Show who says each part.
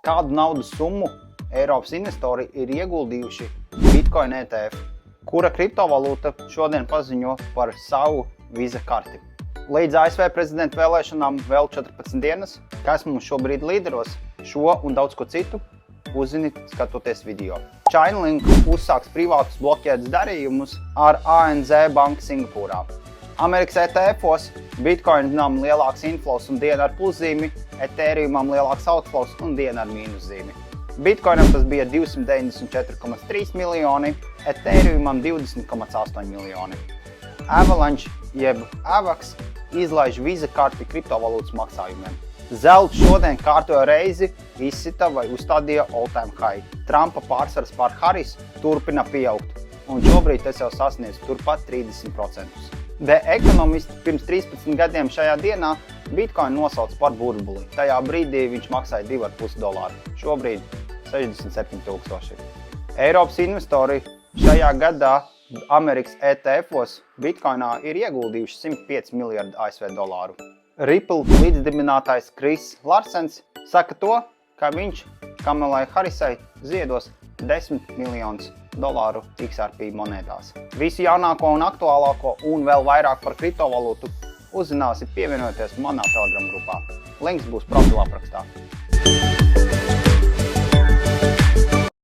Speaker 1: Kādu naudas summu Eiropas investori ir ieguldījuši Bitcoin ETF, kura kriptovalūta šodien paziņo par savu Visa karti. Līdz ASV prezidenta vēlēšanām vēl 14 dienas, kas mums šobrīd līderos, šo un daudz ko citu uzzini skatoties video. Chainlink uzsāks privātus bloķētas darījumus ar ANZ banku Singapūrā. Amerikas ETF-os Bitcoinam lielāks inflows un diena ar pluszīmi, Ethereumam lielāks outflows un diena ar mīnuszīmi. Bitcoinam tas bija 294,3 miljoni, Ethereumam 20,8 miljoni. Avalanche jeb AVAX izlaiž Visa karti kriptovalūtas maksājumiem. Zelts šodien kārtojo reizi izsita vai uzstādīja all-time high. Trumpa pārsvars pār Harris turpina pieaugt, un šobrīd tas jau sasniedz turpat 30%. The Economist pirms 13 gadiem šajā dienā Bitcoin nosauc par burbuli. Tajā brīdī viņš maksāja $2,5. Šobrīd 67,000. Eiropas investori šajā gadā Amerikas ETF-os Bitcoinā ir ieguldījuši 105 miljardu ASV dolāru. Ripple līdzdibinātājs Chris Larsens saka to, ka viņš Kamalai Harrisai ziedos $10 miljonus XRP monētās. Visu jaunāko un aktuālāko un vēl vairāk par kriptovalūtu uzzināsi pievienojoties manā Telegram grupā. Links būs profila aprakstā.